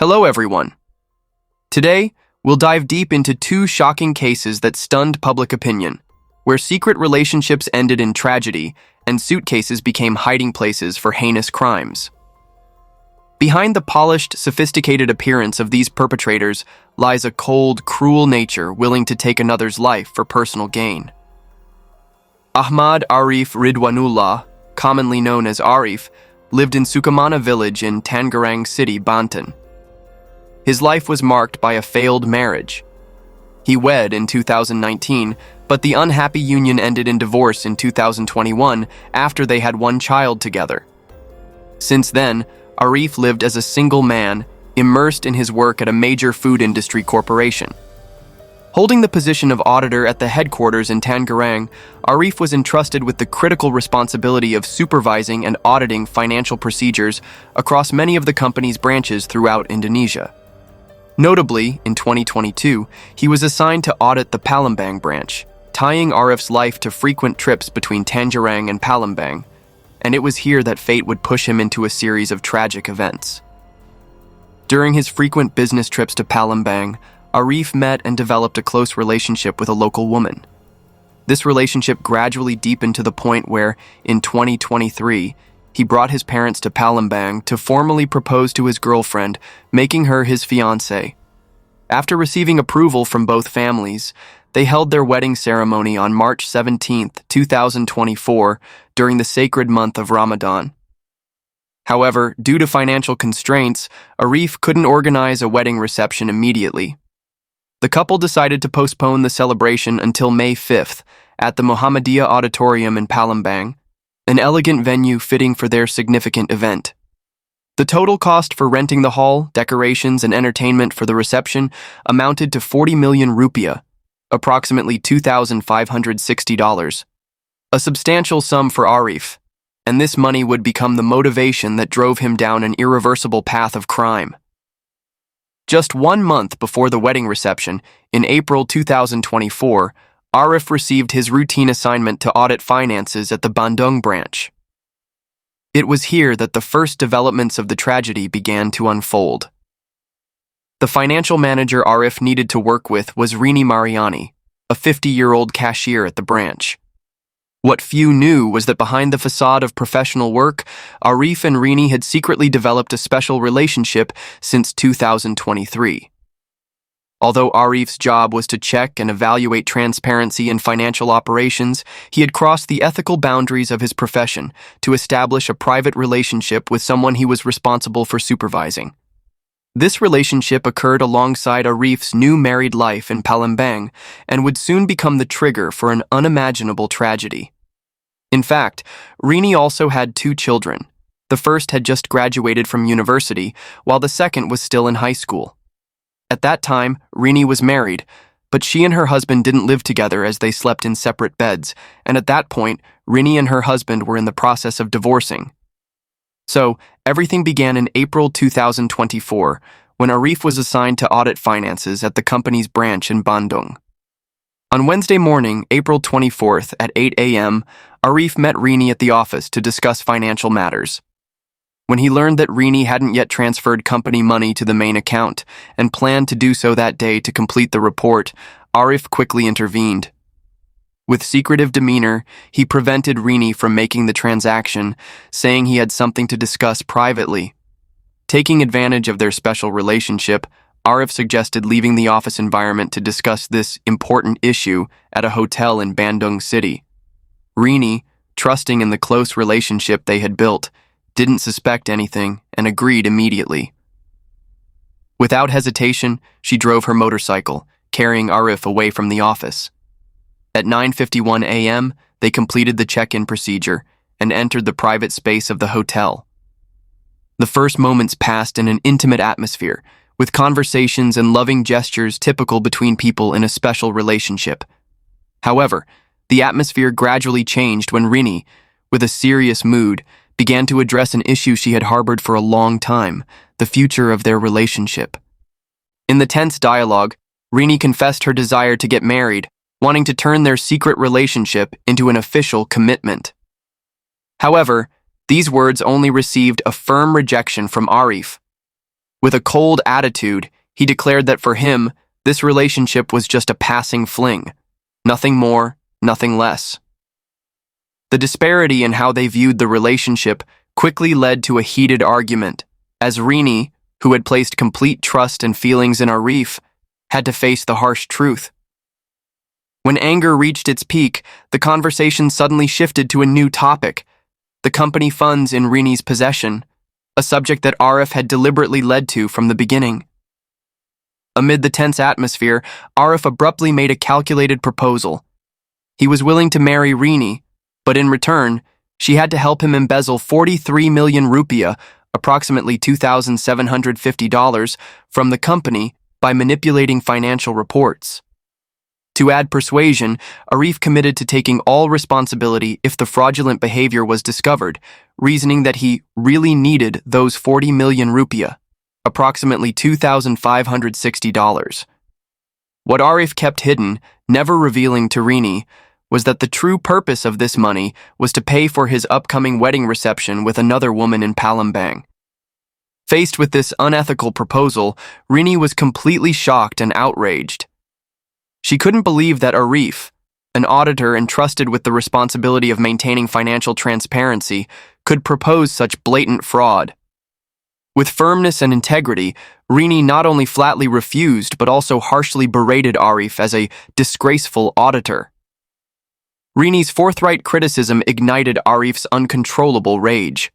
Hello, everyone. Today, we'll dive deep into two shocking cases that stunned public opinion, where secret relationships ended in tragedy and suitcases became hiding places for heinous crimes. Behind the polished, sophisticated appearance of these perpetrators lies a cold, cruel nature willing to take another's life for personal gain. Ahmad Arif Ridwanullah, commonly known as Arif, lived in Sukamana village in Tangerang City, Banten. His life was marked by a failed marriage. He wed in 2019, but the unhappy union ended in divorce in 2021 after they had one child together. Since then, Arif lived as a single man, immersed in his work at a major food industry corporation. Holding the position of auditor at the headquarters in Tangerang, Arif was entrusted with the critical responsibility of supervising and auditing financial procedures across many of the company's branches throughout Indonesia. Notably, in 2022, he was assigned to audit the Palembang branch, tying Arif's life to frequent trips between Tangerang and Palembang, and it was here that fate would push him into a series of tragic events. During his frequent business trips to Palembang, Arif met and developed a close relationship with a local woman. This relationship gradually deepened to the point where, in 2023, he brought his parents to Palembang to formally propose to his girlfriend, making her his fiancée. After receiving approval from both families, they held their wedding ceremony on March 17, 2024, during the sacred month of Ramadan. However, due to financial constraints, Arif couldn't organize a wedding reception immediately. The couple decided to postpone the celebration until May 5th at the Muhammadiyah Auditorium in Palembang, an elegant venue fitting for their significant event. The total cost for renting the hall, decorations, and entertainment for the reception amounted to 40 million rupiah, approximately $2,560. A substantial sum for Arif, and this money would become the motivation that drove him down an irreversible path of crime. Just 1 month before the wedding reception, in April 2024, Arif received his routine assignment to audit finances at the Bandung branch. It was here that the first developments of the tragedy began to unfold. The financial manager Arif needed to work with was Rini Mariani, a 50-year-old cashier at the branch. What few knew was that behind the facade of professional work, Arif and Rini had secretly developed a special relationship since 2023. Although Arif's job was to check and evaluate transparency in financial operations, he had crossed the ethical boundaries of his profession to establish a private relationship with someone he was responsible for supervising. This relationship occurred alongside Arif's new married life in Palembang and would soon become the trigger for an unimaginable tragedy. In fact, Rini also had 2 children. The first had just graduated from university, while the second was still in high school. At that time, Rini was married, but she and her husband didn't live together as they slept in separate beds, and at that point, Rini and her husband were in the process of divorcing. So, everything began in April 2024, when Arif was assigned to audit finances at the company's branch in Bandung. On Wednesday morning, April 24th at 8 a.m., Arif met Rini at the office to discuss financial matters. When he learned that Rini hadn't yet transferred company money to the main account and planned to do so that day to complete the report, Arif quickly intervened. With secretive demeanor, he prevented Rini from making the transaction, saying he had something to discuss privately. Taking advantage of their special relationship, Arif suggested leaving the office environment to discuss this important issue at a hotel in Bandung City. Rini, trusting in the close relationship they had built, didn't suspect anything and agreed immediately. Without hesitation, she drove her motorcycle, carrying Arif away from the office. At 9:51 a.m., they completed the check-in procedure and entered the private space of the hotel. The first moments passed in an intimate atmosphere, with conversations and loving gestures typical between people in a special relationship. However, the atmosphere gradually changed when Rini, with a serious mood, began to address an issue she had harbored for a long time, the future of their relationship. In the tense dialogue, Rini confessed her desire to get married, wanting to turn their secret relationship into an official commitment. However, these words only received a firm rejection from Arif. With a cold attitude, he declared that for him, this relationship was just a passing fling. Nothing more, nothing less. The disparity in how they viewed the relationship quickly led to a heated argument, as Rini, who had placed complete trust and feelings in Arif, had to face the harsh truth. When anger reached its peak, the conversation suddenly shifted to a new topic: the company funds in Rini's possession, a subject that Arif had deliberately led to from the beginning. Amid the tense atmosphere, Arif abruptly made a calculated proposal. He was willing to marry Rini, but in return, she had to help him embezzle 43 million rupiah, approximately $2,750, from the company by manipulating financial reports. To add persuasion, Arif committed to taking all responsibility if the fraudulent behavior was discovered, reasoning that he really needed those 40 million rupiah, approximately $2,560. What Arif kept hidden, never revealing to Rini, was that the true purpose of this money was to pay for his upcoming wedding reception with another woman in Palembang. Faced with this unethical proposal, Rini was completely shocked and outraged. She couldn't believe that Arif, an auditor entrusted with the responsibility of maintaining financial transparency, could propose such blatant fraud. With firmness and integrity, Rini not only flatly refused but also harshly berated Arif as a disgraceful auditor. Rini's forthright criticism ignited Arif's uncontrollable rage.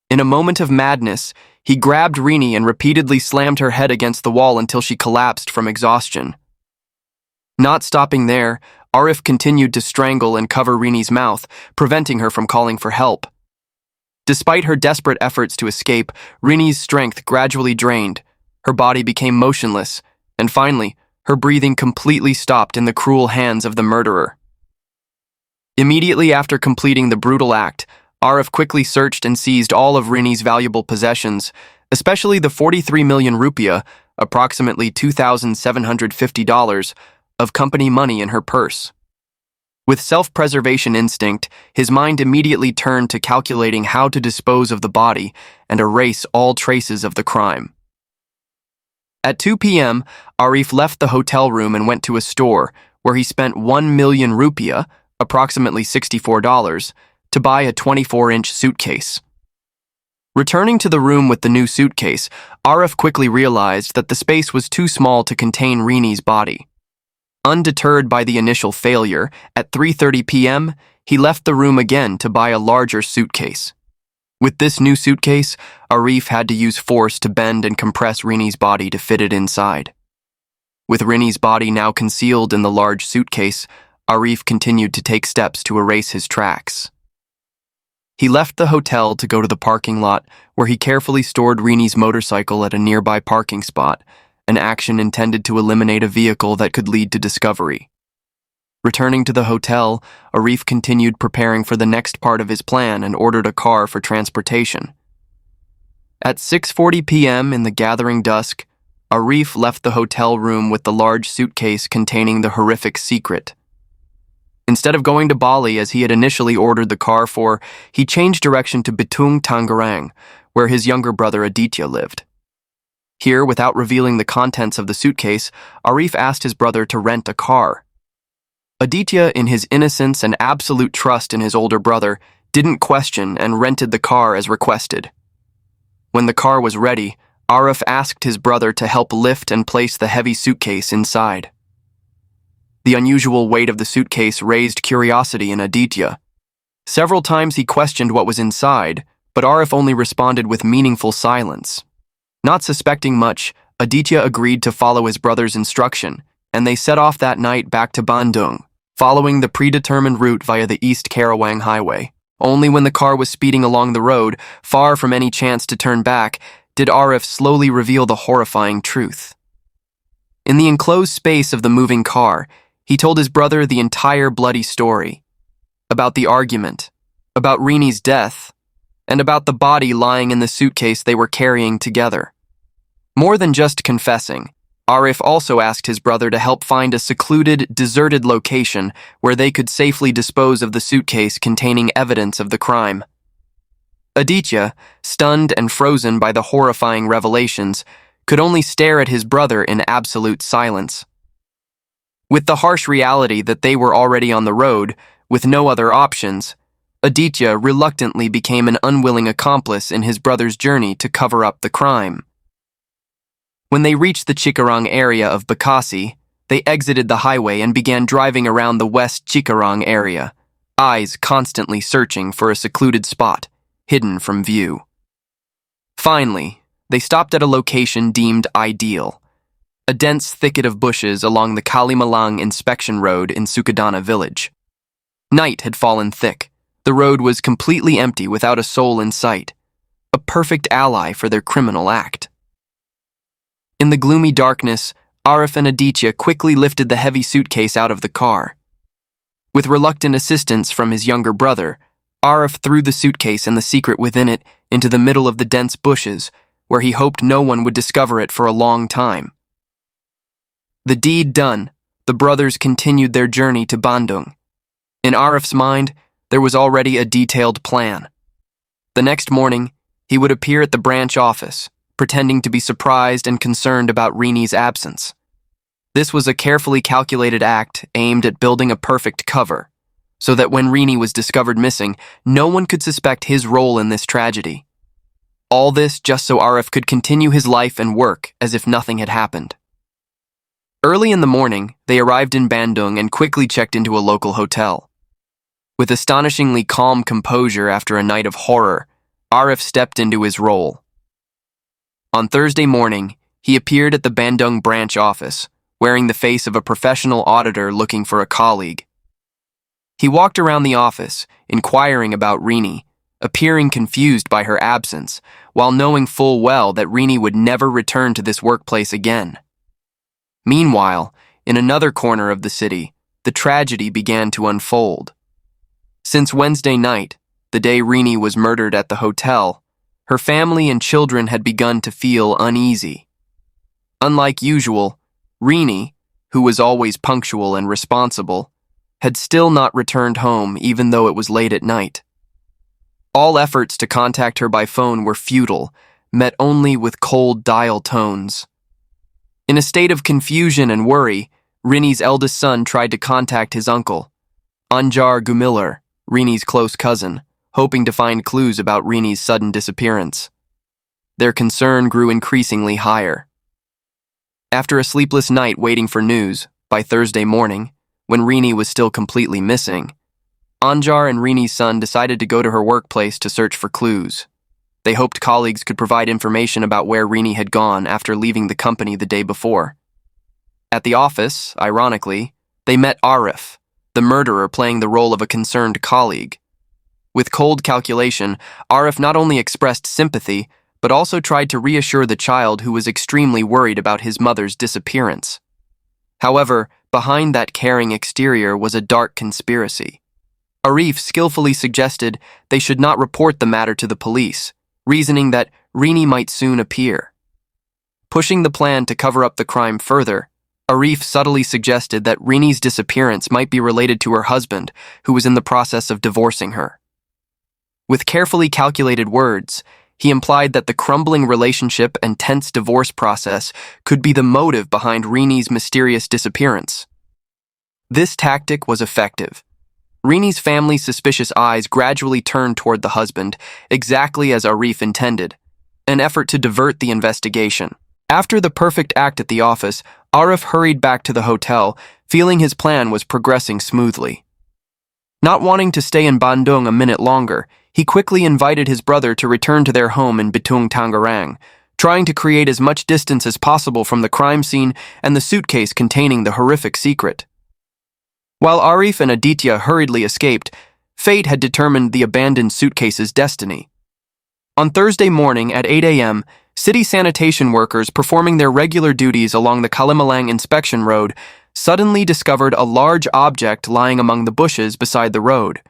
In a moment of madness, he grabbed Rini and repeatedly slammed her head against the wall until she collapsed from exhaustion. Not stopping there, Arif continued to strangle and cover Rini's mouth, preventing her from calling for help. Despite her desperate efforts to escape, Rini's strength gradually drained, her body became motionless, and finally, her breathing completely stopped in the cruel hands of the murderer. Immediately after completing the brutal act, Arif quickly searched and seized all of Rini's valuable possessions, especially the 43 million rupiah, approximately $2,750, of company money in her purse. With self-preservation instinct, his mind immediately turned to calculating how to dispose of the body and erase all traces of the crime. At 2 p.m., Arif left the hotel room and went to a store where he spent 1 million rupiah, approximately $64, to buy a 24-inch suitcase. Returning to the room with the new suitcase, Arif quickly realized that the space was too small to contain Rini's body. Undeterred by the initial failure, at 3:30 p.m., he left the room again to buy a larger suitcase. With this new suitcase, Arif had to use force to bend and compress Rini's body to fit it inside. With Rini's body now concealed in the large suitcase, Arif continued to take steps to erase his tracks. He left the hotel to go to the parking lot, where he carefully stored Rini's motorcycle at a nearby parking spot, an action intended to eliminate a vehicle that could lead to discovery. Returning to the hotel, Arif continued preparing for the next part of his plan and ordered a car for transportation. At 6:40 p.m. in the gathering dusk, Arif left the hotel room with the large suitcase containing the horrific secret. Instead of going to Bali as he had initially ordered the car for, he changed direction to Bitung, Tangerang, where his younger brother Aditya lived. Here, without revealing the contents of the suitcase, Arif asked his brother to rent a car. Aditya, in his innocence and absolute trust in his older brother, didn't question and rented the car as requested. When the car was ready, Arif asked his brother to help lift and place the heavy suitcase inside. The unusual weight of the suitcase raised curiosity in Aditya. Several times he questioned what was inside, but Arif only responded with meaningful silence. Not suspecting much, Aditya agreed to follow his brother's instruction, and they set off that night back to Bandung, following the predetermined route via the East Karawang Highway. Only when the car was speeding along the road, far from any chance to turn back, did Arif slowly reveal the horrifying truth. In the enclosed space of the moving car, he told his brother the entire bloody story. About the argument, about Rini's death, and about the body lying in the suitcase they were carrying together. More than just confessing, Arif also asked his brother to help find a secluded, deserted location where they could safely dispose of the suitcase containing evidence of the crime. Aditya, stunned and frozen by the horrifying revelations, could only stare at his brother in absolute silence. With the harsh reality that they were already on the road, with no other options, Aditya reluctantly became an unwilling accomplice in his brother's journey to cover up the crime. When they reached the Chikarang area of Bekasi, they exited the highway and began driving around the West Chikarang area, eyes constantly searching for a secluded spot, hidden from view. Finally, they stopped at a location deemed ideal, a dense thicket of bushes along the Kalimalang inspection road in Sukadana village. Night had fallen thick. The road was completely empty without a soul in sight, a perfect ally for their criminal act. In the gloomy darkness, Arif and Aditya quickly lifted the heavy suitcase out of the car. With reluctant assistance from his younger brother, Arif threw the suitcase and the secret within it into the middle of the dense bushes, where he hoped no one would discover it for a long time. The deed done, the brothers continued their journey to Bandung. In Arif's mind, there was already a detailed plan. The next morning, he would appear at the branch office, pretending to be surprised and concerned about Rini's absence. This was a carefully calculated act aimed at building a perfect cover, so that when Rini was discovered missing, no one could suspect his role in this tragedy. All this just so Arif could continue his life and work as if nothing had happened. Early in the morning, they arrived in Bandung and quickly checked into a local hotel. With astonishingly calm composure after a night of horror, Arif stepped into his role. On Thursday morning, he appeared at the Bandung branch office, wearing the face of a professional auditor looking for a colleague. He walked around the office, inquiring about Rini, appearing confused by her absence, while knowing full well that Rini would never return to this workplace again. Meanwhile, in another corner of the city, the tragedy began to unfold. Since Wednesday night, the day Rini was murdered at the hotel, her family and children had begun to feel uneasy. Unlike usual, Rini, who was always punctual and responsible, had still not returned home even though it was late at night. All efforts to contact her by phone were futile, met only with cold dial tones. In a state of confusion and worry, Rini's eldest son tried to contact his uncle, Anjar Gumilar, Rini's close cousin, hoping to find clues about Rini's sudden disappearance. Their concern grew increasingly higher. After a sleepless night waiting for news, by Thursday morning, when Rini was still completely missing, Anjar and Rini's son decided to go to her workplace to search for clues. They hoped colleagues could provide information about where Rini had gone after leaving the company the day before. At the office, ironically, they met Arif, the murderer playing the role of a concerned colleague. With cold calculation, Arif not only expressed sympathy, but also tried to reassure the child who was extremely worried about his mother's disappearance. However, behind that caring exterior was a dark conspiracy. Arif skillfully suggested they should not report the matter to the police, reasoning that Rini might soon appear. Pushing the plan to cover up the crime further, Arif subtly suggested that Rini's disappearance might be related to her husband, who was in the process of divorcing her. With carefully calculated words, he implied that the crumbling relationship and tense divorce process could be the motive behind Rini's mysterious disappearance. This tactic was effective. Rini's family's suspicious eyes gradually turned toward the husband, exactly as Arif intended, an effort to divert the investigation. After the perfect act at the office, Arif hurried back to the hotel, feeling his plan was progressing smoothly. Not wanting to stay in Bandung a minute longer, he quickly invited his brother to return to their home in Bitung Tangerang, trying to create as much distance as possible from the crime scene and the suitcase containing the horrific secret. While Arif and Aditya hurriedly escaped, fate had determined the abandoned suitcase's destiny. On Thursday morning at 8 a.m., city sanitation workers performing their regular duties along the Kalimalang inspection road suddenly discovered a large object lying among the bushes beside the road.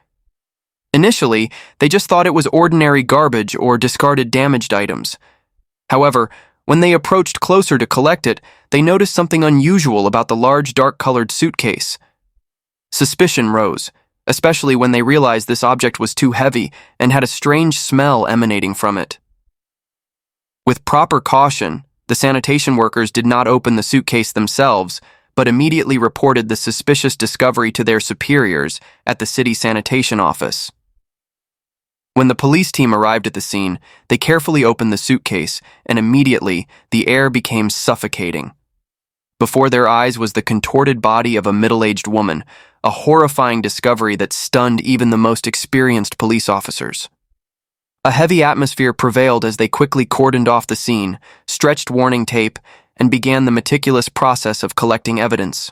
Initially, they just thought it was ordinary garbage or discarded damaged items. However, when they approached closer to collect it, they noticed something unusual about the large dark-colored suitcase. Suspicion rose, especially when they realized this object was too heavy and had a strange smell emanating from it. With proper caution, the sanitation workers did not open the suitcase themselves, but immediately reported the suspicious discovery to their superiors at the city sanitation office. When the police team arrived at the scene, they carefully opened the suitcase, and immediately the air became suffocating. Before their eyes was the contorted body of a middle-aged woman, a horrifying discovery that stunned even the most experienced police officers. A heavy atmosphere prevailed as they quickly cordoned off the scene, stretched warning tape, and began the meticulous process of collecting evidence.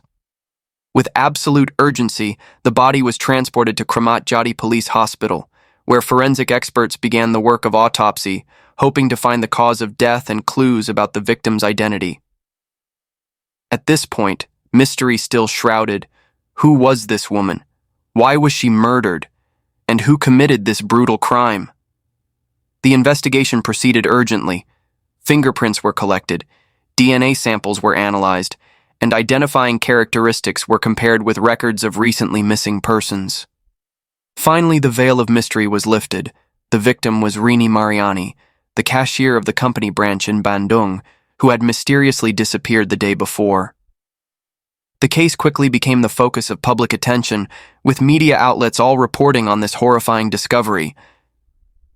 With absolute urgency, the body was transported to Kramat Jati Police Hospital, where forensic experts began the work of autopsy, hoping to find the cause of death and clues about the victim's identity. At this point, mystery still shrouded. Who was this woman? Why was she murdered? And who committed this brutal crime? The investigation proceeded urgently. Fingerprints were collected, DNA samples were analyzed, and identifying characteristics were compared with records of recently missing persons. Finally, the veil of mystery was lifted. The victim was Rini Mariani, the cashier of the company branch in Bandung, who had mysteriously disappeared the day before. The case quickly became the focus of public attention, with media outlets all reporting on this horrifying discovery.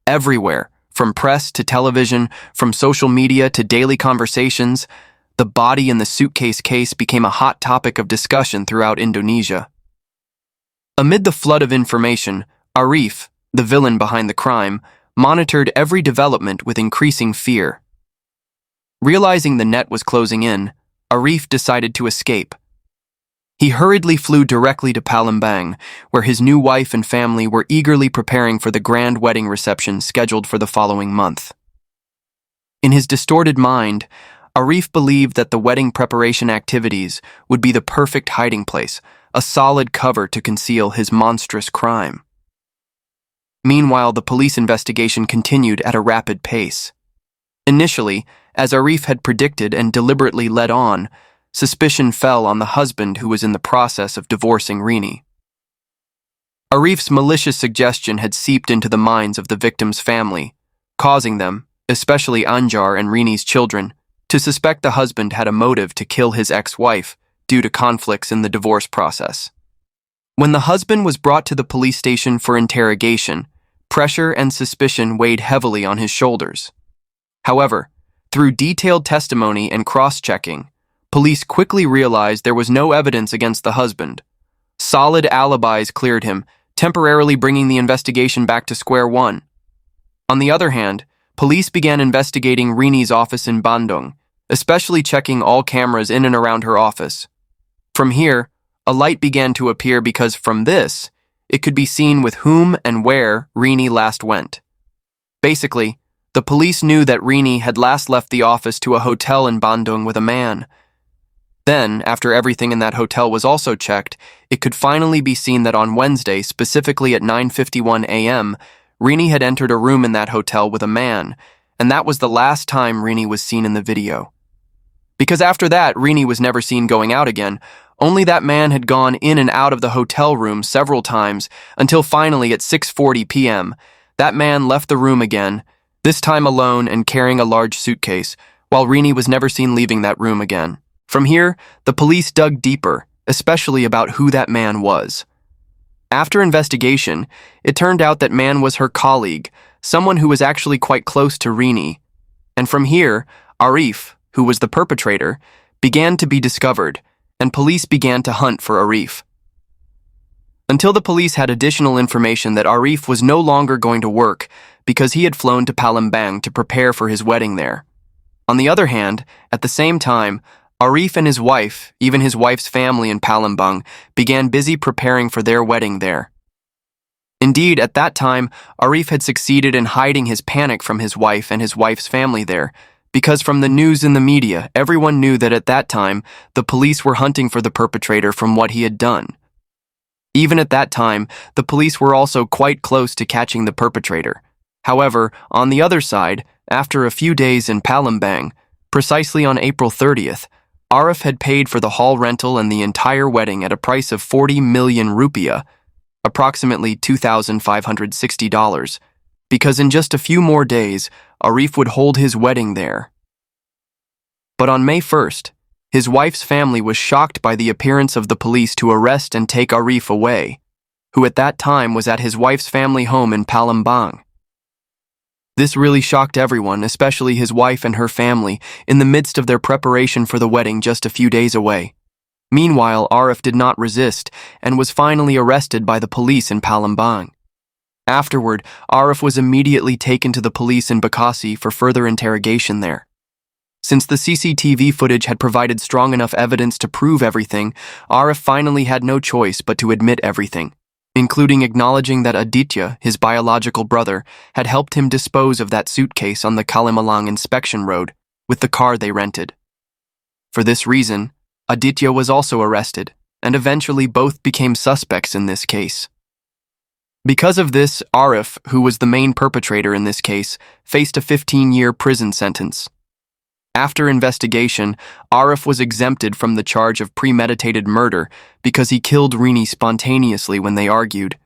Everywhere, from press to television, from social media to daily conversations, the body in the suitcase case became a hot topic of discussion throughout Indonesia. Amid the flood of information, Arif, the villain behind the crime, monitored every development with increasing fear. Realizing the net was closing in, Arif decided to escape. He hurriedly flew directly to Palembang, where his new wife and family were eagerly preparing for the grand wedding reception scheduled for the following month. In his distorted mind, Arif believed that the wedding preparation activities would be the perfect hiding place, a solid cover to conceal his monstrous crime. Meanwhile, the police investigation continued at a rapid pace. Initially, as Arif had predicted and deliberately led on, suspicion fell on the husband who was in the process of divorcing Rini. Arif's malicious suggestion had seeped into the minds of the victim's family, causing them, especially Anjar and Rini's children, to suspect the husband had a motive to kill his ex-wife due to conflicts in the divorce process. When the husband was brought to the police station for interrogation, pressure and suspicion weighed heavily on his shoulders. However, through detailed testimony and cross-checking, police quickly realized there was no evidence against the husband. Solid alibis cleared him, temporarily bringing the investigation back to square one. On the other hand, police began investigating Rini's office in Bandung, especially checking all cameras in and around her office. From here, a light began to appear because from this, it could be seen with whom and where Rini last went. Basically, the police knew that Rini had last left the office to a hotel in Bandung with a man. Then, after everything in that hotel was also checked, it could finally be seen that on Wednesday, specifically at 9:51 a.m., Rini had entered a room in that hotel with a man, and that was the last time Rini was seen in the video. Because after that, Rini was never seen going out again. Only that man had gone in and out of the hotel room several times until finally at 6:40 p.m., that man left the room again, this time alone and carrying a large suitcase, while Rini was never seen leaving that room again. From here, the police dug deeper, especially about who that man was. After investigation, it turned out that man was her colleague, someone who was actually quite close to Rini. And from here, Arif, who was the perpetrator, began to be discovered, and police began to hunt for Arif. Until the police had additional information that Arif was no longer going to work because he had flown to Palembang to prepare for his wedding there. On the other hand, at the same time, Arif and his wife, even his wife's family in Palembang, began busy preparing for their wedding there. Indeed, at that time, Arif had succeeded in hiding his panic from his wife and his wife's family there, because from the news and the media, everyone knew that at that time, the police were hunting for the perpetrator from what he had done. Even at that time, the police were also quite close to catching the perpetrator. However, on the other side, after a few days in Palembang, precisely on April 30th, Arif had paid for the hall rental and the entire wedding at a price of 40 million rupiah, approximately $2,560, because in just a few more days, Arif would hold his wedding there. But on May 1st, his wife's family was shocked by the appearance of the police to arrest and take Arif away, who at that time was at his wife's family home in Palembang. This really shocked everyone, especially his wife and her family, in the midst of their preparation for the wedding just a few days away. Meanwhile, Arif did not resist and was finally arrested by the police in Palembang. Afterward, Arif was immediately taken to the police in Bekasi for further interrogation there. Since the CCTV footage had provided strong enough evidence to prove everything, Arif finally had no choice but to admit everything, including acknowledging that Aditya, his biological brother, had helped him dispose of that suitcase on the Kalimalang inspection road with the car they rented. For this reason, Aditya was also arrested, and eventually both became suspects in this case. Because of this, Arif, who was the main perpetrator in this case, faced a 15-year prison sentence. After investigation, Arif was exempted from the charge of premeditated murder because he killed Rini spontaneously when they argued.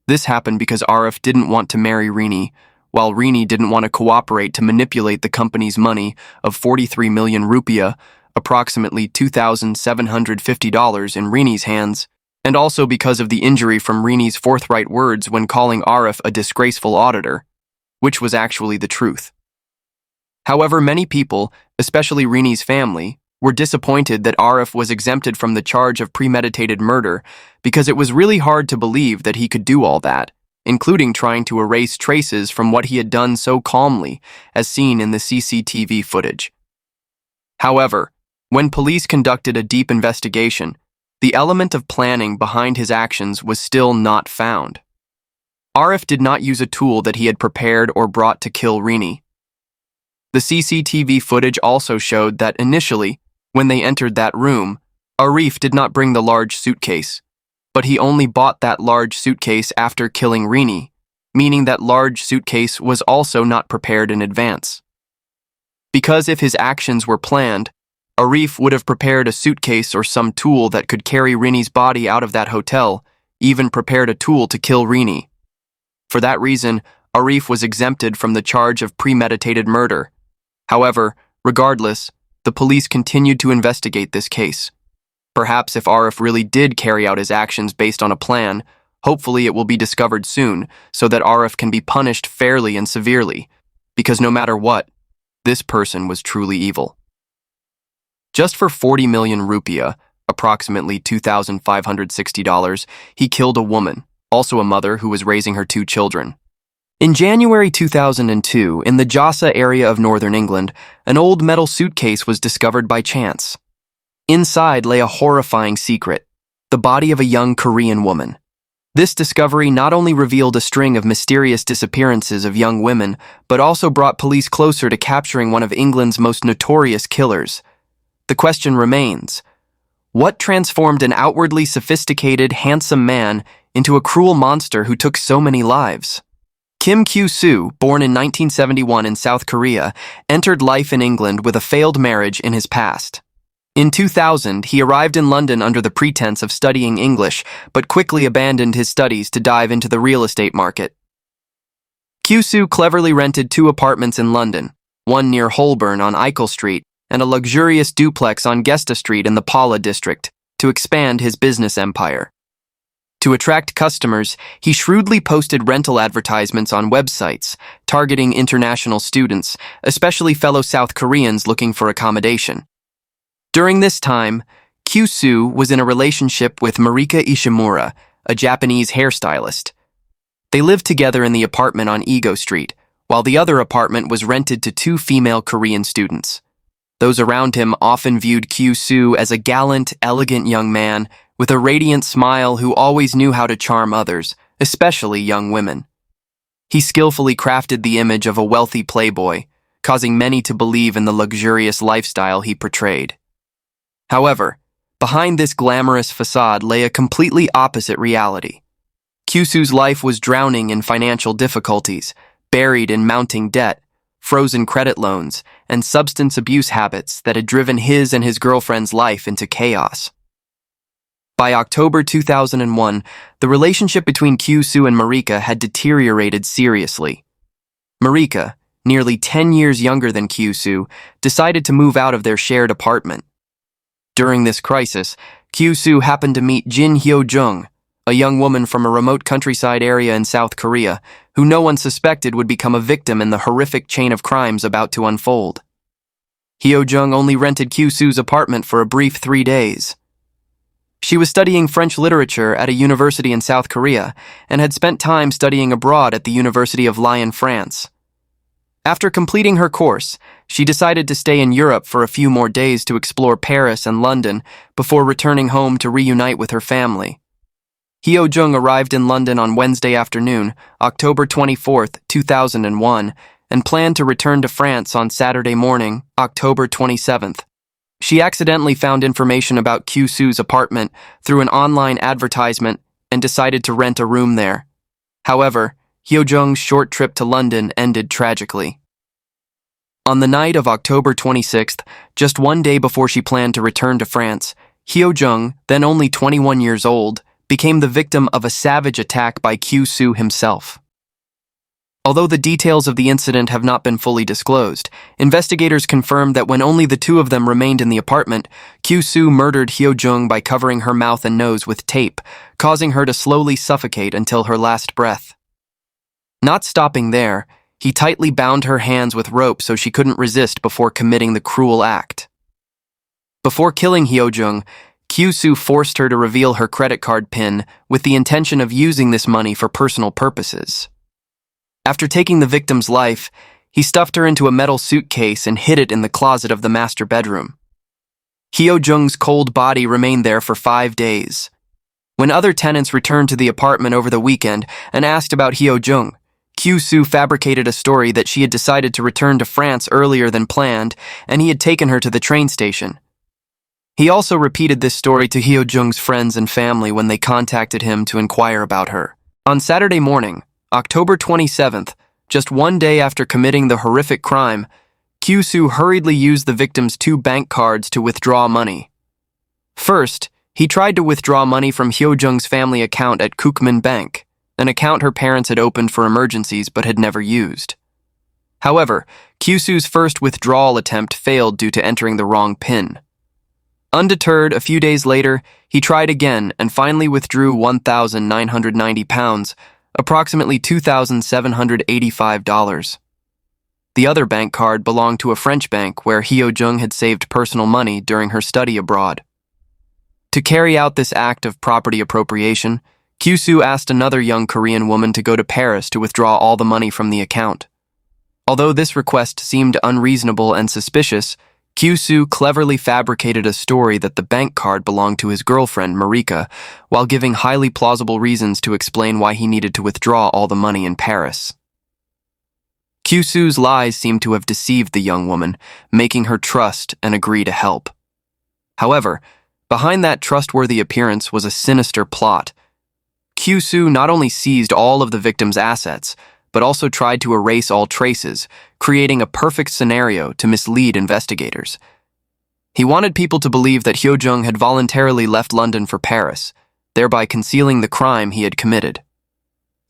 This happened because Arif didn't want to marry Rini, while Rini didn't want to cooperate to manipulate the company's money of 43 million rupiah, approximately $2,750 in Rini's hands, and also because of the injury from Rini's forthright words when calling Arif a disgraceful auditor, which was actually the truth. However, many people, especially Rini's family, were disappointed that Arif was exempted from the charge of premeditated murder because it was really hard to believe that he could do all that, including trying to erase traces from what he had done so calmly, as seen in the CCTV footage. However, when police conducted a deep investigation, the element of planning behind his actions was still not found. Arif did not use a tool that he had prepared or brought to kill Rini. The CCTV footage also showed that initially, when they entered that room, Arif did not bring the large suitcase, but he only bought that large suitcase after killing Rini, meaning that large suitcase was also not prepared in advance. Because if his actions were planned, Arif would have prepared a suitcase or some tool that could carry Rini's body out of that hotel, even prepared a tool to kill Rini. For that reason, Arif was exempted from the charge of premeditated murder. However, regardless, the police continued to investigate this case. Perhaps if Arif really did carry out his actions based on a plan, hopefully it will be discovered soon so that Arif can be punished fairly and severely, because no matter what, this person was truly evil. Just for 40 million rupiah, approximately $2,560, he killed a woman, also a mother who was raising her 2 children. In January 2002, in the Jassa area of northern England, an old metal suitcase was discovered by chance. Inside lay a horrifying secret, the body of a young Korean woman. This discovery not only revealed a string of mysterious disappearances of young women, but also brought police closer to capturing one of England's most notorious killers. The question remains, what transformed an outwardly sophisticated, handsome man into a cruel monster who took so many lives? Kim Kyu-soo, born in 1971 in South Korea, entered life in England with a failed marriage in his past. In 2000, he arrived in London under the pretense of studying English, but quickly abandoned his studies to dive into the real estate market. Kyu-soo cleverly rented 2 apartments in London, one near Holborn on Eichel Street and a luxurious duplex on Gesta Street in the Paula district, to expand his business empire. To attract customers, he shrewdly posted rental advertisements on websites, targeting international students, especially fellow South Koreans looking for accommodation. During this time, Kyu-soo was in a relationship with Marika Ishimura, a Japanese hairstylist. They lived together in the apartment on Ego Street, while the other apartment was rented to 2 female Korean students. Those around him often viewed Kyu-soo as a gallant, elegant young man with a radiant smile who always knew how to charm others, especially young women. He skillfully crafted the image of a wealthy playboy, causing many to believe in the luxurious lifestyle he portrayed. However, behind this glamorous facade lay a completely opposite reality. Kyu-soo's life was drowning in financial difficulties, buried in mounting debt, frozen credit loans, and substance abuse habits that had driven his and his girlfriend's life into chaos. By October 2001, the relationship between Kyu-soo and Marika had deteriorated seriously. Marika, nearly 10 years younger than Kyu-soo, decided to move out of their shared apartment. During this crisis, Kyu-soo happened to meet Jin Hyo-jung, a young woman from a remote countryside area in South Korea, who no one suspected would become a victim in the horrific chain of crimes about to unfold. Hyo-jung only rented Kyu-soo's apartment for a brief 3 days. She was studying French literature at a university in South Korea and had spent time studying abroad at the University of Lyon, France. After completing her course, she decided to stay in Europe for a few more days to explore Paris and London before returning home to reunite with her family. Hyo-jung arrived in London on Wednesday afternoon, October 24, 2001, and planned to return to France on Saturday morning, October 27th. She accidentally found information about Kyu-soo's apartment through an online advertisement and decided to rent a room there. However, Hyo-jung's short trip to London ended tragically. On the night of October 26th, just 1 day before she planned to return to France, Hyo-jung, then only 21 years old, became the victim of a savage attack by Kyu-soo himself. Although the details of the incident have not been fully disclosed, investigators confirmed that when only the two of them remained in the apartment, Kyu-soo murdered Hyo-jung by covering her mouth and nose with tape, causing her to slowly suffocate until her last breath. Not stopping there, he tightly bound her hands with rope so she couldn't resist before committing the cruel act. Before killing Hyo-jung, Kyu-soo forced her to reveal her credit card PIN with the intention of using this money for personal purposes. After taking the victim's life, he stuffed her into a metal suitcase and hid it in the closet of the master bedroom. Hyo-jung's cold body remained there for 5 days. When other tenants returned to the apartment over the weekend and asked about Hyo-jung, Kyu-soo fabricated a story that she had decided to return to France earlier than planned and he had taken her to the train station. He also repeated this story to Hyo-jung's friends and family when they contacted him to inquire about her. On Saturday morning, October 27th, just 1 day after committing the horrific crime, Kyu-soo hurriedly used the victim's 2 bank cards to withdraw money. First, he tried to withdraw money from Hyo-jung's family account at Kookmin Bank, an account her parents had opened for emergencies but had never used. However, Kyu-soo's first withdrawal attempt failed due to entering the wrong PIN. Undeterred, a few days later, he tried again and finally withdrew £1,990, approximately $2,785. The other bank card belonged to a French bank where Hyo-jung had saved personal money during her study abroad. To carry out this act of property appropriation, Kyu-soo asked another young Korean woman to go to Paris to withdraw all the money from the account. Although this request seemed unreasonable and suspicious, Kyu-soo cleverly fabricated a story that the bank card belonged to his girlfriend, Marika, while giving highly plausible reasons to explain why he needed to withdraw all the money in Paris. Kyu-soo's lies seemed to have deceived the young woman, making her trust and agree to help. However, behind that trustworthy appearance was a sinister plot. Kyu-soo not only seized all of the victim's assets, but also tried to erase all traces, creating a perfect scenario to mislead investigators. He wanted people to believe that Hyo-jung had voluntarily left London for Paris, thereby concealing the crime he had committed.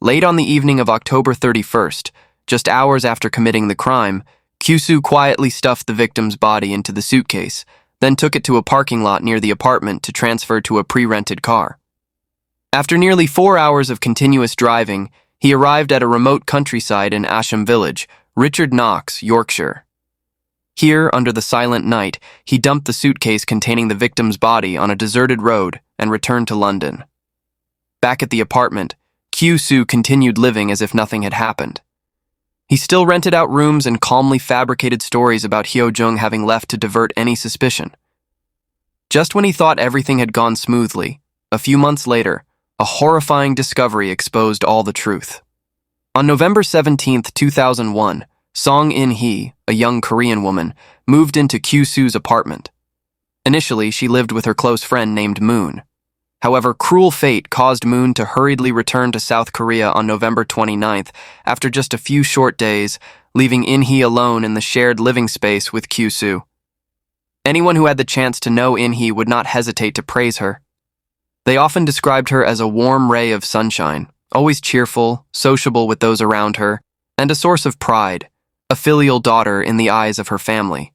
Late on the evening of October 31st, just hours after committing the crime, Kyu-soo quietly stuffed the victim's body into the suitcase, then took it to a parking lot near the apartment to transfer to a pre-rented car. After nearly 4 hours of continuous driving, he arrived at a remote countryside in Asham Village, Richard Knox, Yorkshire. Here, under the silent night, he dumped the suitcase containing the victim's body on a deserted road and returned to London. Back at the apartment, Kyu-soo continued living as if nothing had happened. He still rented out rooms and calmly fabricated stories about Hyo-jung having left to divert any suspicion. Just when he thought everything had gone smoothly, a few months later, a horrifying discovery exposed all the truth. On November 17, 2001, Song In-hee, a young Korean woman, moved into Kyu-soo's apartment. Initially, she lived with her close friend named Moon. However, cruel fate caused Moon to hurriedly return to South Korea on November 29th after just a few short days, leaving In-hee alone in the shared living space with Kyu-soo. Anyone who had the chance to know In-hee would not hesitate to praise her. They often described her as a warm ray of sunshine, always cheerful, sociable with those around her, and a source of pride, a filial daughter in the eyes of her family.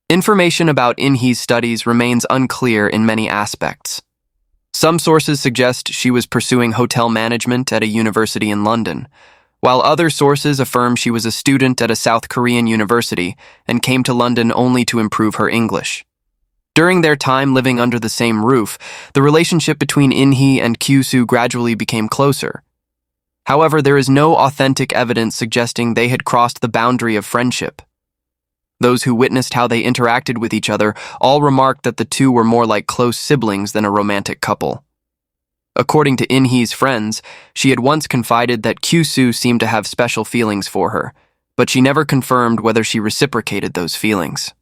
Information about In-hee's studies remains unclear in many aspects. Some sources suggest she was pursuing hotel management at a university in London, while other sources affirm she was a student at a South Korean university and came to London only to improve her English. During their time living under the same roof, the relationship between In-hee and Kyu-soo gradually became closer. However, there is no authentic evidence suggesting they had crossed the boundary of friendship. Those who witnessed how they interacted with each other all remarked that the two were more like close siblings than a romantic couple. According to In-hee's friends, she had once confided that Kyu-soo seemed to have special feelings for her, but she never confirmed whether she reciprocated those feelings.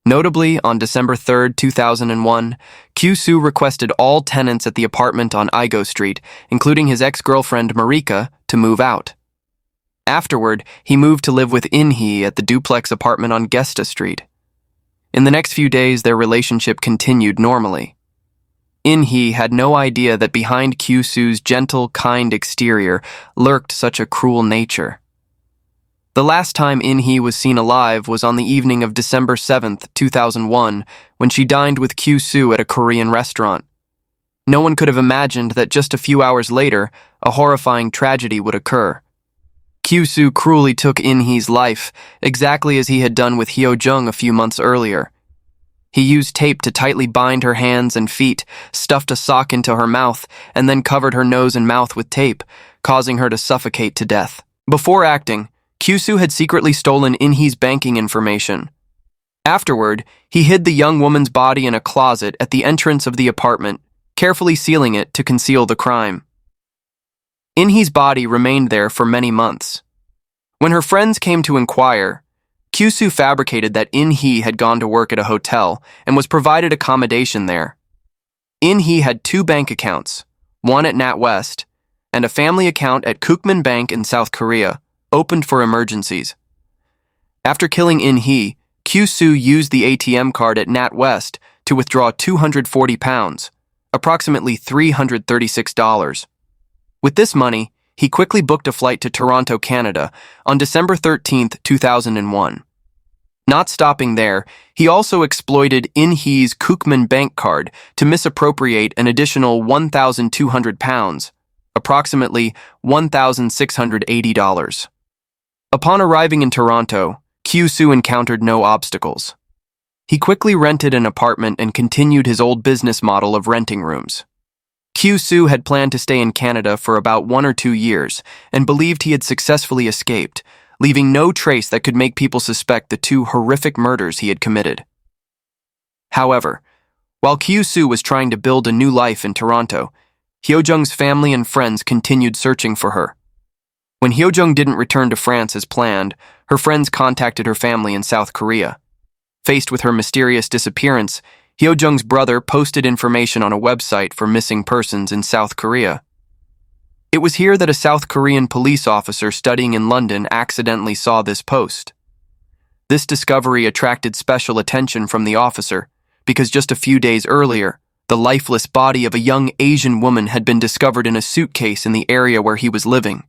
Notably, on December 3, 2001, Kyu-soo requested all tenants at the apartment on Igo Street, including his ex-girlfriend Marika, to move out. Afterward, he moved to live with In-hee at the duplex apartment on Gesta Street. In the next few days, their relationship continued normally. In-hee had no idea that behind Kyu-soo's gentle, kind exterior lurked such a cruel nature. The last time In-hee was seen alive was on the evening of December 7, 2001, when she dined with Kyu-soo at a Korean restaurant. No one could have imagined that just a few hours later, a horrifying tragedy would occur. Kyu-soo cruelly took In-hee's life, exactly as he had done with Hyo-jung a few months earlier. He used tape to tightly bind her hands and feet, stuffed a sock into her mouth, and then covered her nose and mouth with tape, causing her to suffocate to death. Before acting, Kyu-soo had secretly stolen In-hee's banking information. Afterward, he hid the young woman's body in a closet at the entrance of the apartment, carefully sealing it to conceal the crime. In-hee's body remained there for many months. When her friends came to inquire, Kyu-soo fabricated that In-hee had gone to work at a hotel and was provided accommodation there. In-hee had 2 bank accounts, one at NatWest and a family account at Kookmin Bank in South Korea, opened for emergencies. After killing In-hee, Kyu-soo used the ATM card at NatWest to withdraw £240, approximately $336. With this money, he quickly booked a flight to Toronto, Canada, on December 13, 2001. Not stopping there, he also exploited In-hee's Kookmin Bank card to misappropriate an additional £1,200, approximately $1,680. Upon arriving in Toronto, Kyu-soo encountered no obstacles. He quickly rented an apartment and continued his old business model of renting rooms. Kyu-soo had planned to stay in Canada for about 1 or 2 years and believed he had successfully escaped, leaving no trace that could make people suspect the 2 horrific murders he had committed. However, while Kyu-soo was trying to build a new life in Toronto, Hyo-jung's family and friends continued searching for her. When Hyo-jung didn't return to France as planned, her friends contacted her family in South Korea. Faced with her mysterious disappearance, Hyo-jung's brother posted information on a website for missing persons in South Korea. It was here that a South Korean police officer studying in London accidentally saw this post. This discovery attracted special attention from the officer because just a few days earlier, the lifeless body of a young Asian woman had been discovered in a suitcase in the area where he was living.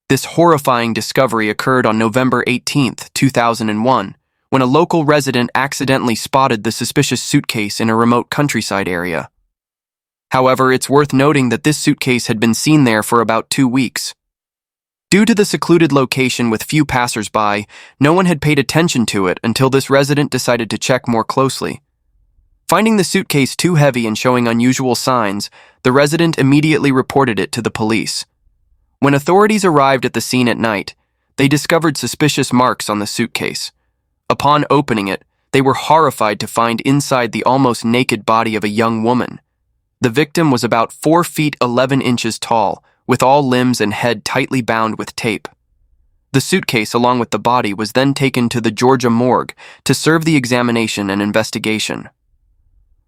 This horrifying discovery occurred on November 18, 2001, when a local resident accidentally spotted the suspicious suitcase in a remote countryside area. However, it's worth noting that this suitcase had been seen there for about 2 weeks. Due to the secluded location with few passers-by, no one had paid attention to it until this resident decided to check more closely. Finding the suitcase too heavy and showing unusual signs, the resident immediately reported it to the police. When authorities arrived at the scene at night, they discovered suspicious marks on the suitcase. Upon opening it, they were horrified to find inside the almost naked body of a young woman. The victim was about 4 feet 11 inches tall, with all limbs and head tightly bound with tape. The suitcase, along with the body, was then taken to the Georgia morgue to serve the examination and investigation.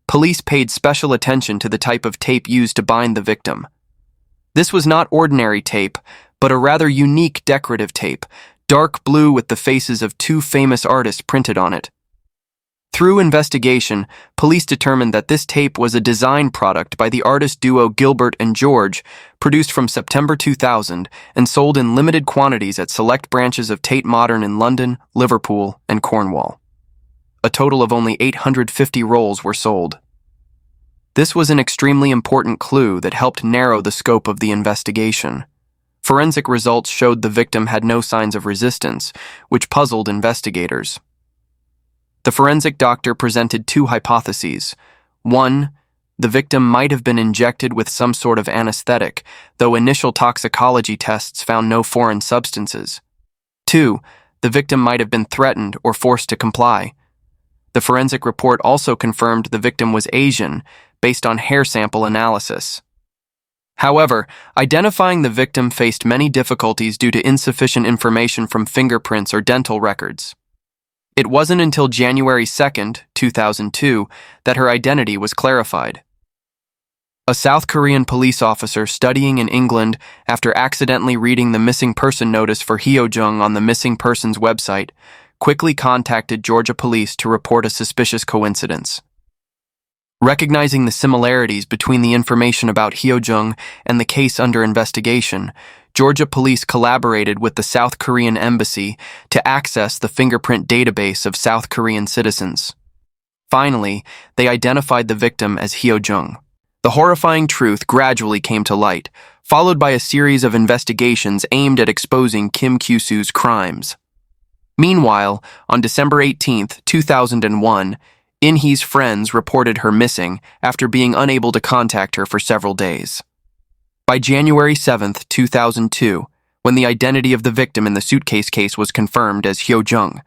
Police paid special attention to the type of tape used to bind the victim. This was not ordinary tape, but a rather unique decorative tape, dark blue with the faces of 2 famous artists printed on it. Through investigation, police determined that this tape was a design product by the artist duo Gilbert and George, produced from September 2000 and sold in limited quantities at select branches of Tate Modern in London, Liverpool, and Cornwall. A total of only 850 rolls were sold. This was an extremely important clue that helped narrow the scope of the investigation. Forensic results showed the victim had no signs of resistance, which puzzled investigators. The forensic doctor presented two hypotheses. One, the victim might have been injected with some sort of anesthetic, though initial toxicology tests found no foreign substances. Two, the victim might have been threatened or forced to comply. The forensic report also confirmed the victim was Asian, based on hair sample analysis. However, identifying the victim faced many difficulties due to insufficient information from fingerprints or dental records. It wasn't until January 2, 2002, that her identity was clarified. A South Korean police officer studying in England after accidentally reading the missing person notice for Hyo-jung on the missing persons website quickly contacted Georgia police to report a suspicious coincidence. Recognizing the similarities between the information about Hyo-jung and the case under investigation, Georgia police collaborated with the South Korean embassy to access the fingerprint database of South Korean citizens. Finally, they identified the victim as Hyo-jung. The horrifying truth gradually came to light, followed by a series of investigations aimed at exposing Kim Kyu-soo's crimes. Meanwhile, on December 18, 2001, In-hee's friends reported her missing after being unable to contact her for several days. By January 7, 2002, when the identity of the victim in the suitcase case was confirmed as Hyo-jung,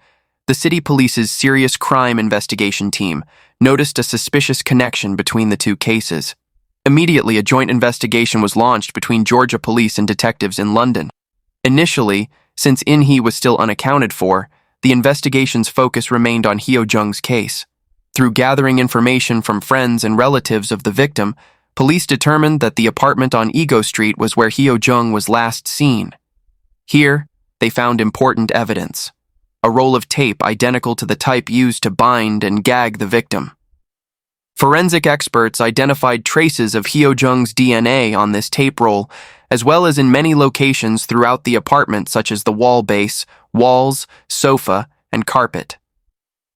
the city police's serious crime investigation team noticed a suspicious connection between the two cases. Immediately, a joint investigation was launched between Georgia police and detectives in London. Initially, since In-hee was still unaccounted for, the investigation's focus remained on Hyo-jung's case. Through gathering information from friends and relatives of the victim, police determined that the apartment on Ego Street was where Hyo-jung was last seen. Here, they found important evidence: a roll of tape identical to the type used to bind and gag the victim. Forensic experts identified traces of Hyo-jung's DNA on this tape roll, as well as in many locations throughout the apartment, such as the wall base, walls, sofa, and carpet.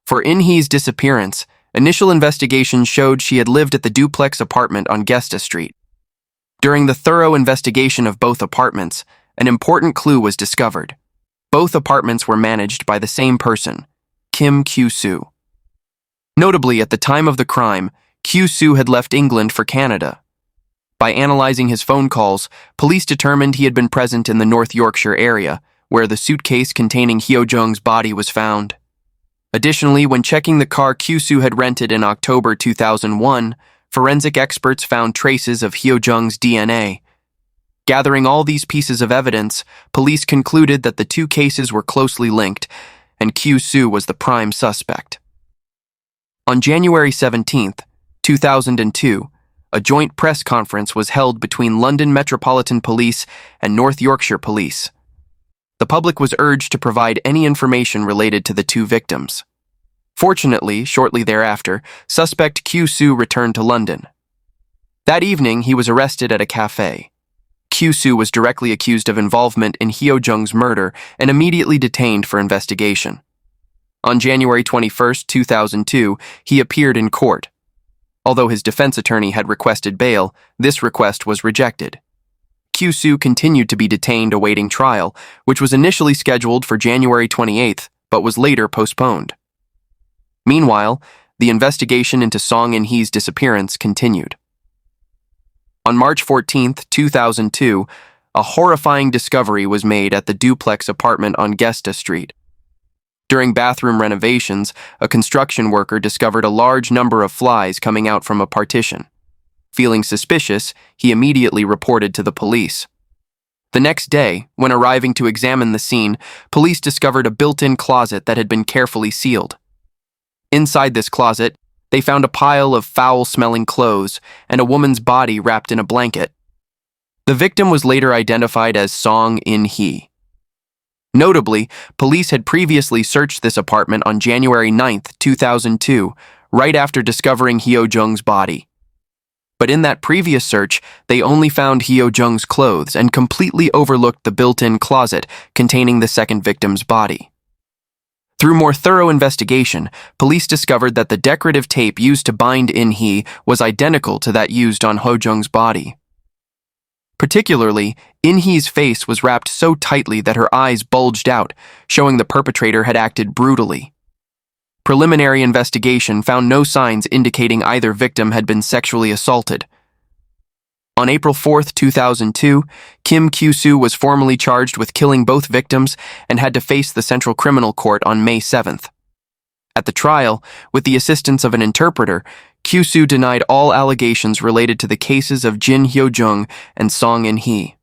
For In-hee's disappearance, initial investigation showed she had lived at the duplex apartment on Gesta Street. During the thorough investigation of both apartments, an important clue was discovered. Both apartments were managed by the same person, Kim Kyu-soo. Notably, at the time of the crime, Kyu-soo had left England for Canada. By analyzing his phone calls, police determined he had been present in the North Yorkshire area, where the suitcase containing Hyo-jung's body was found. Additionally, when checking the car Kyu-soo had rented in October 2001, forensic experts found traces of Hyo-jung's DNA. Gathering all these pieces of evidence, police concluded that the two cases were closely linked, and Kyu-soo was the prime suspect. On January 17, 2002, a joint press conference was held between London Metropolitan Police and North Yorkshire Police. The public was urged to provide any information related to the two victims. Fortunately, shortly thereafter, suspect Kyu-soo returned to London. That evening, he was arrested at a cafe. Kyu-soo was directly accused of involvement in Hyo-jung's murder and immediately detained for investigation. On January 21, 2002, he appeared in court. Although his defense attorney had requested bail, this request was rejected. Kyu-soo continued to be detained awaiting trial, which was initially scheduled for January 28, but was later postponed. Meanwhile, the investigation into Song In-hee's disappearance continued. On March 14, 2002, a horrifying discovery was made at the duplex apartment on Gesta Street. During bathroom renovations, a construction worker discovered a large number of flies coming out from a partition. Feeling suspicious, he immediately reported to the police. The next day, when arriving to examine the scene, police discovered a built-in closet that had been carefully sealed. Inside this closet, they found a pile of foul-smelling clothes and a woman's body wrapped in a blanket. The victim was later identified as Song In-hee. Notably, police had previously searched this apartment on January 9, 2002, right after discovering Hyo Jung's body. But in that previous search, they only found Hyo Jung's clothes and completely overlooked the built-in closet containing the second victim's body. Through more thorough investigation, police discovered that the decorative tape used to bind In-hee was identical to that used on Hyo Jung's body. Particularly, In-hee's face was wrapped so tightly that her eyes bulged out, showing the perpetrator had acted brutally. Preliminary investigation found no signs indicating either victim had been sexually assaulted. On April 4, 2002, Kim Kyu-soo was formally charged with killing both victims and had to face the Central Criminal Court on May 7th. At the trial, with the assistance of an interpreter, Kyu-soo denied all allegations related to the cases of Jin Hyo-jung and Song In-hee.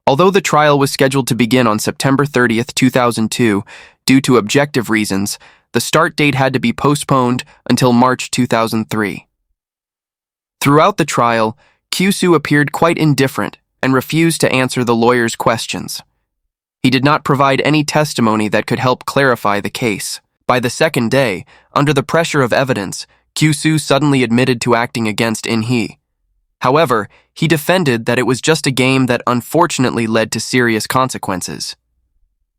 Although the trial was scheduled to begin on September 30, 2002, due to objective reasons, the start date had to be postponed until March 2003. Throughout the trial, Kyu-soo appeared quite indifferent and refused to answer the lawyer's questions. He did not provide any testimony that could help clarify the case. By the second day, under the pressure of evidence, Kyu-soo suddenly admitted to acting against In-hee. However, he defended that it was just a game that unfortunately led to serious consequences.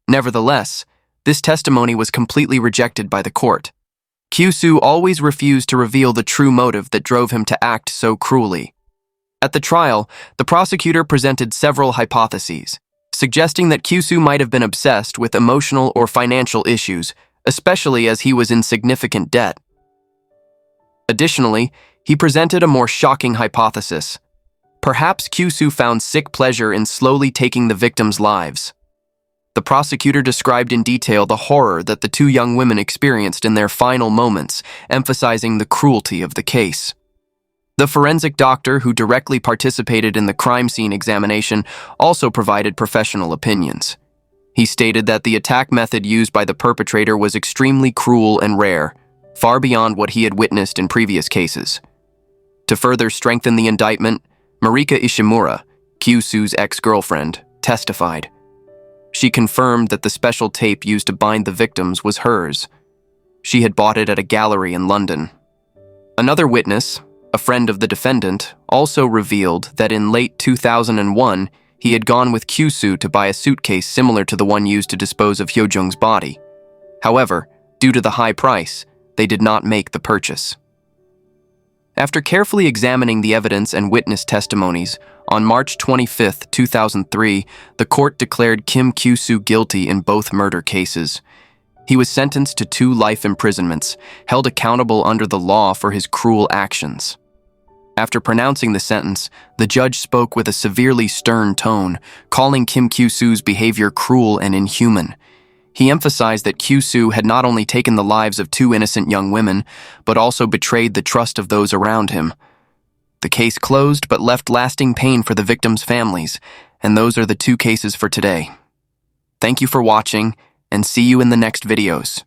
Nevertheless, this testimony was completely rejected by the court. Kyu-soo always refused to reveal the true motive that drove him to act so cruelly. At the trial, the prosecutor presented several hypotheses, suggesting that Kyu-soo might have been obsessed with emotional or financial issues, especially as he was in significant debt. Additionally, he presented a more shocking hypothesis. Perhaps Kyu-soo found sick pleasure in slowly taking the victims' lives. The prosecutor described in detail the horror that the two young women experienced in their final moments, emphasizing the cruelty of the case. The forensic doctor who directly participated in the crime scene examination also provided professional opinions. He stated that the attack method used by the perpetrator was extremely cruel and rare, far beyond what he had witnessed in previous cases. To further strengthen the indictment, Marika Ishimura, Kyu-soo's ex-girlfriend, testified. She confirmed that the special tape used to bind the victims was hers. She had bought it at a gallery in London. Another witness, a friend of the defendant, also revealed that in late 2001, he had gone with Kyu-soo to buy a suitcase similar to the one used to dispose of Hyo Jung's body. However, due to the high price, they did not make the purchase. After carefully examining the evidence and witness testimonies, on March 25, 2003, the court declared Kim Kyu-soo guilty in both murder cases. He was sentenced to 2 life imprisonments, held accountable under the law for his cruel actions. After pronouncing the sentence, the judge spoke with a severely stern tone, calling Kim Kyu-soo's behavior cruel and inhuman. He emphasized that Kyu-soo had not only taken the lives of 2 innocent young women, but also betrayed the trust of those around him. The case closed but left lasting pain for the victims' families, and those are the 2 cases for today. Thank you for watching, and see you in the next videos.